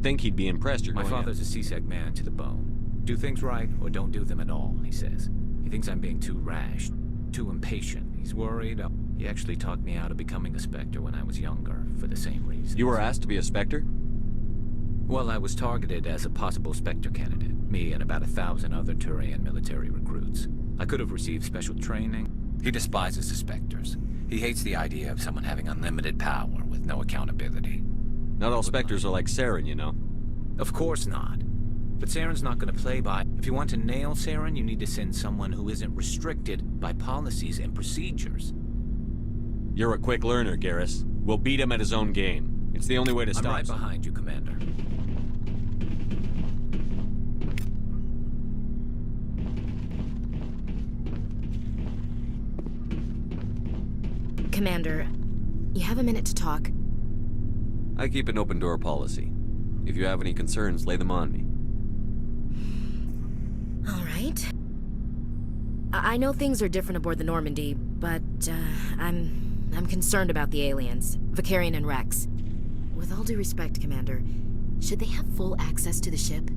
think he'd be impressed you're My going father's a C-Sec man to the bone. Do things right, or don't do them at all, he says. He thinks I'm being too rash, too impatient. He's worried. He actually talked me out of becoming a Spectre when I was younger, for the same reason. You were asked to be a Spectre? Well, I was targeted as a possible Spectre candidate. Me and about 1,000 other Turian military recruits. I could have received special training. He despises the Spectres. He hates the idea of someone having unlimited power with no accountability. Not all Spectres are like Saren, you know. Of course not. But Saren's not going to play by. If you want to nail Saren, you need to send someone who isn't restricted by policies and procedures. You're a quick learner, Garrus. We'll beat him at his own game. It's the only way to stop I'm right him. behind you, Commander. Commander, you have a minute to talk? I keep an open door policy. If you have any concerns, lay them on me. All right. I know things are different aboard the Normandy, but I'm concerned about the aliens, Vicarian and Rex. With all due respect, Commander, should they have full access to the ship?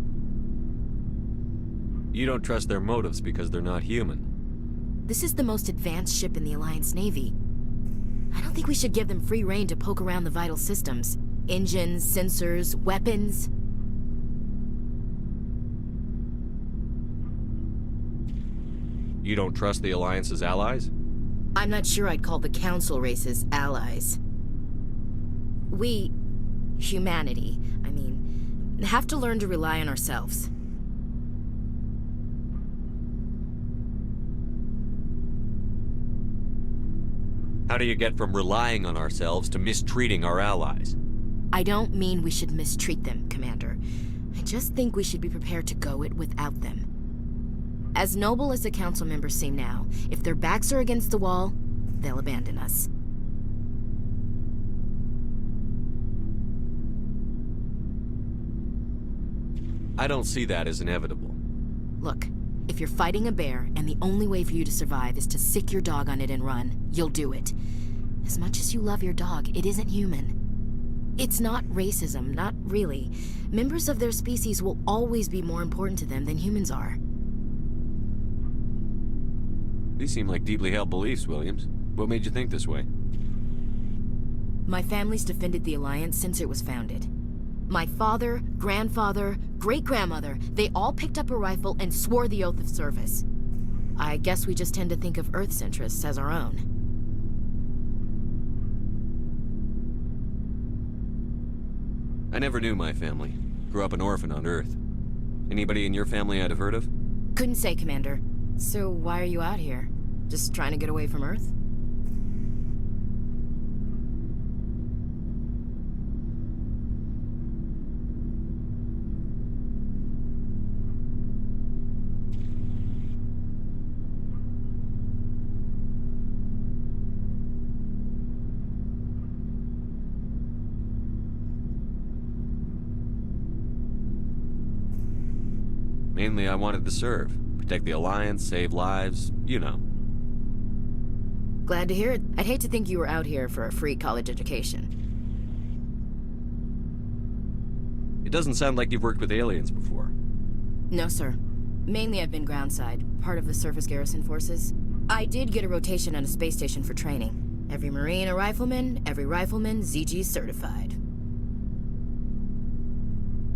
You don't trust their motives because they're not human. This is the most advanced ship in the Alliance Navy. I don't think we should give them free rein to poke around the vital systems. Engines, sensors, weapons. You don't trust the Alliance's allies? I'm not sure I'd call the Council races allies. We, humanity, I mean, have to learn to rely on ourselves. How do you get from relying on ourselves to mistreating our allies? I don't mean we should mistreat them, Commander. I just think we should be prepared to go it without them. As noble as the Council members seem now, if their backs are against the wall, they'll abandon us. I don't see that as inevitable. Look, if you're fighting a bear and the only way for you to survive is to sick your dog on it and run, you'll do it. As much as you love your dog, it isn't human. It's not racism, not really. Members of their species will always be more important to them than humans are. These seem like deeply held beliefs, Williams. What made you think this way? My family's defended the Alliance since it was founded. My father, grandfather, great-grandmother, they all picked up a rifle and swore the oath of service. I guess we just tend to think of Earth's interests as our own. I never knew my family. Grew up an orphan on Earth. Anybody in your family I'd have heard of? Couldn't say, Commander. So why are you out here? Just trying to get away from Earth? Mainly I wanted to serve. Protect the Alliance, save lives, you know. Glad to hear it. I'd hate to think you were out here for a free college education. It doesn't sound like you've worked with aliens before. No, sir. Mainly I've been groundside, part of the surface garrison forces. I did get a rotation on a space station for training. Every Marine a rifleman, every rifleman ZG certified.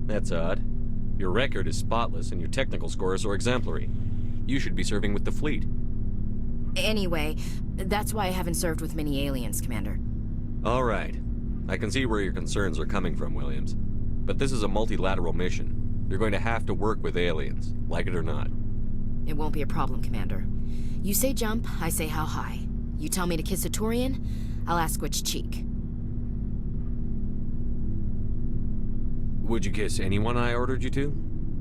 That's odd. Your record is spotless and your technical scores are exemplary. You should be serving with the fleet. Anyway, that's why I haven't served with many aliens, Commander. All right. I can see where your concerns are coming from, Williams. But this is a multilateral mission. You're going to have to work with aliens, like it or not. It won't be a problem, Commander. You say jump, I say how high. You tell me to kiss a Turian, I'll ask which cheek. Would you kiss anyone I ordered you to?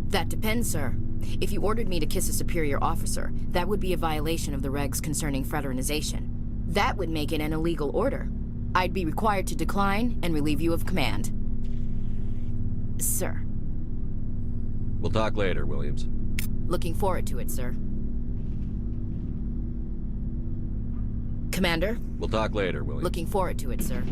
That depends, sir. If you ordered me to kiss a superior officer, that would be a violation of the regs concerning fraternization. That would make it an illegal order. I'd be required to decline and relieve you of command. Sir. We'll talk later, Williams. Looking forward to it, sir. Commander? We'll talk later, Williams. Looking forward to it, sir.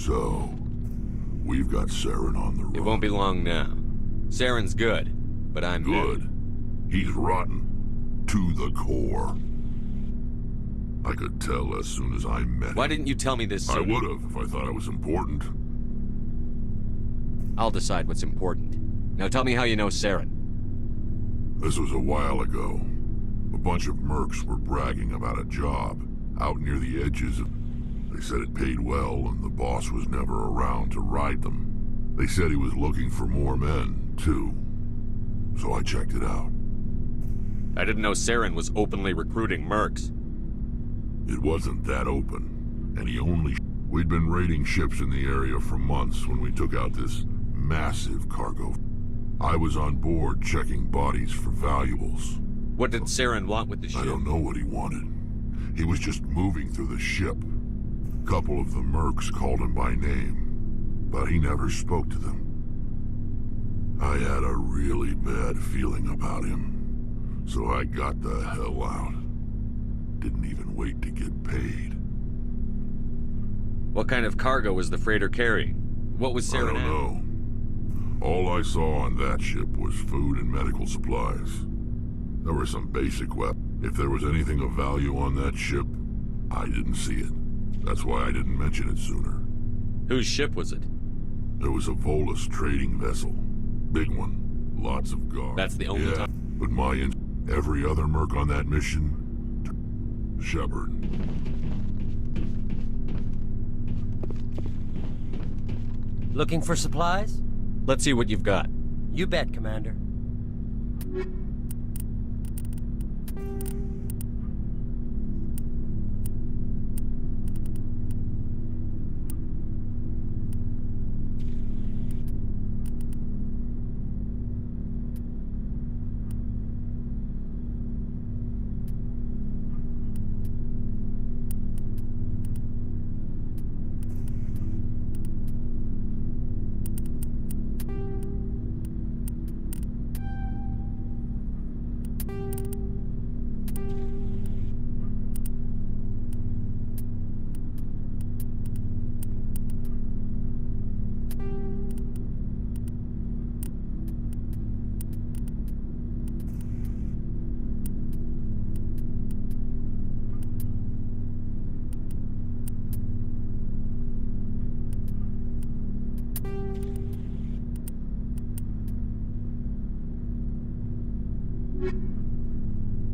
So, we've got Saren on the run. It won't be long now. Saren's good, but I'm Good. He's rotten. To the core. I could tell as soon as I met him. Why didn't you tell me this sooner? I would have if I thought it was important. I'll decide what's important. Now tell me how you know Saren. This was a while ago. A bunch of mercs were bragging about a job out near the edges of... They said it paid well and the boss was never around to ride them. They said he was looking for more men, too. So I checked it out. I didn't know Saren was openly recruiting mercs. It wasn't that open, and he only... We'd been raiding ships in the area for months when we took out this massive cargo. I was on board checking bodies for valuables. What did Saren want with the ship? I don't know what he wanted. He was just moving through the ship. A couple of the mercs called him by name, but he never spoke to them. I had a really bad feeling about him, so I got the hell out. Didn't even wait to get paid. What kind of cargo was the freighter carrying? What was I Saren don't at? know. All I saw on that ship was food and medical supplies. There were some basic weapons. If there was anything of value on that ship, I didn't see it. That's why I didn't mention it sooner. Whose ship was it? There was a Volus trading vessel. Big one. Lots of guards. That's the only time. But every other merc on that mission... Shepard. Looking for supplies? Let's see what you've got. You bet, Commander.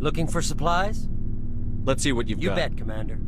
Looking for supplies? Let's see what you've got. You bet, Commander.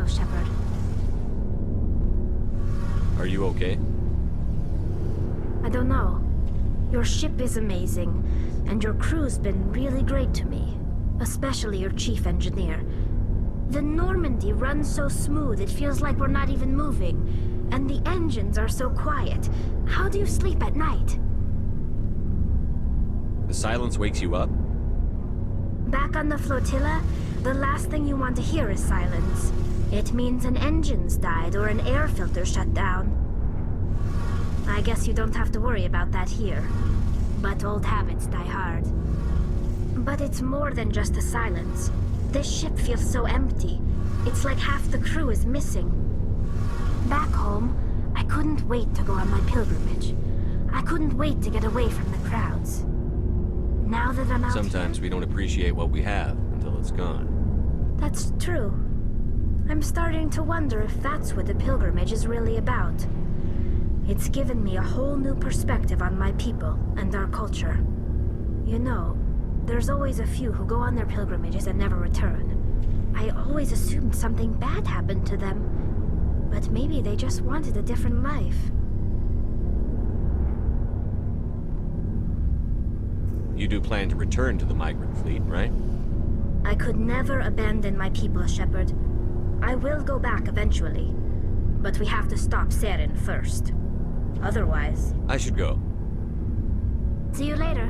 Shepard. Are you okay? I don't know. Your ship is amazing, and your crew's been really great to me. Especially your chief engineer. The Normandy runs so smooth it feels like we're not even moving. And the engines are so quiet. How do you sleep at night? The silence wakes you up? Back on the flotilla, the last thing you want to hear is silence. It means an engine's died or an air filter shut down. I guess you don't have to worry about that here. But old habits die hard. But it's more than just the silence. This ship feels so empty. It's like half the crew is missing. Back home, I couldn't wait to go on my pilgrimage. I couldn't wait to get away from the crowds. Now that I'm out Sometimes we don't appreciate what we have until it's gone. That's true. I'm starting to wonder if that's what the pilgrimage is really about. It's given me a whole new perspective on my people and our culture. You know, there's always a few who go on their pilgrimages and never return. I always assumed something bad happened to them. But maybe they just wanted a different life. You do plan to return to the migrant fleet, right? I could never abandon my people, Shepard. I will go back eventually. But we have to stop Saren first. Otherwise... I should go. See you later.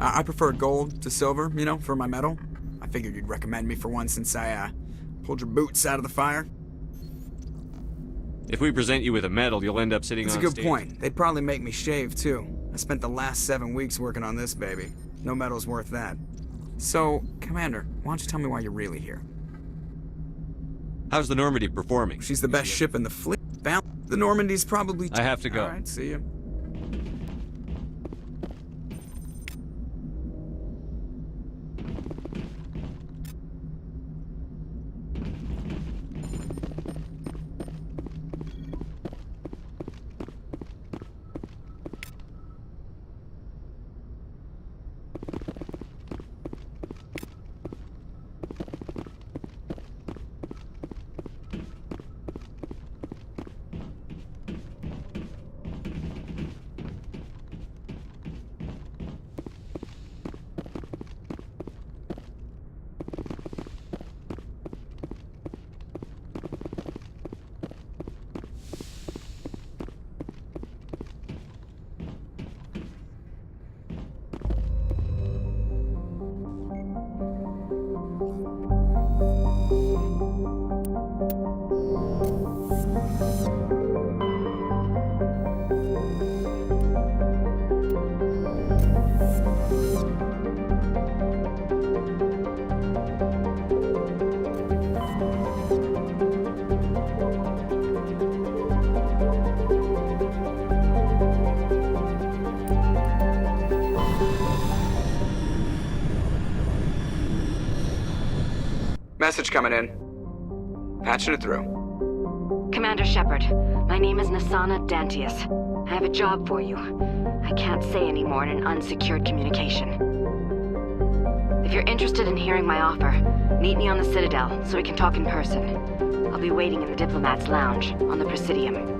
I prefer gold to silver, you know, for my metal. I figured you'd recommend me for one since I, pulled your boots out of the fire. If we present you with a medal, you'll end up sitting It's on a good stage. point. They'd probably make me shave, too. I spent the last 7 weeks working on this baby. No medal's worth that. So, Commander, why don't you tell me why you're really here? How's the Normandy performing? She's the best ship in the fleet. The Normandy's probably... I have to go. All right, see you. Message coming in. Patching it through. Commander Shepard, my name is Nasana Dantius. I have a job for you. I can't say any more in an unsecured communication. If you're interested in hearing my offer, meet me on the Citadel so we can talk in person. I'll be waiting in the Diplomat's Lounge on the Presidium.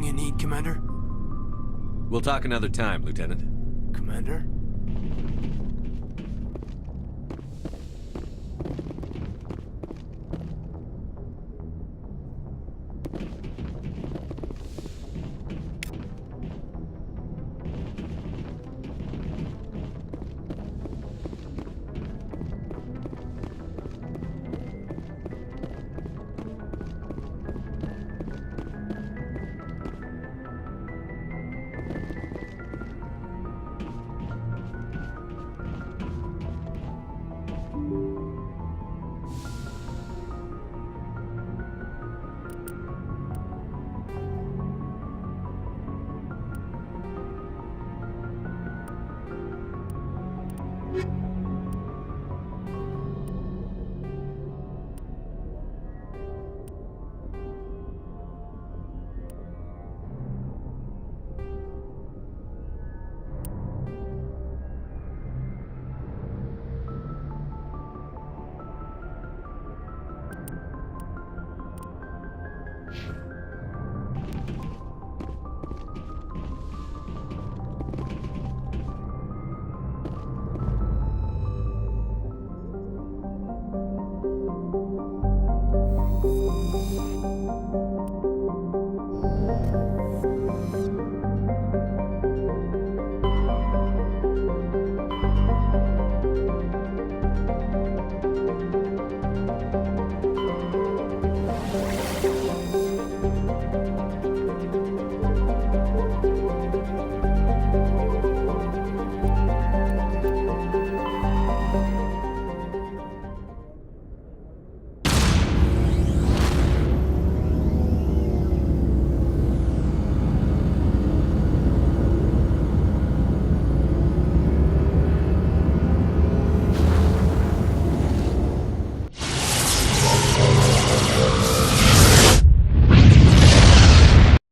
Anything you need, Commander? We'll talk another time, Lieutenant. Commander?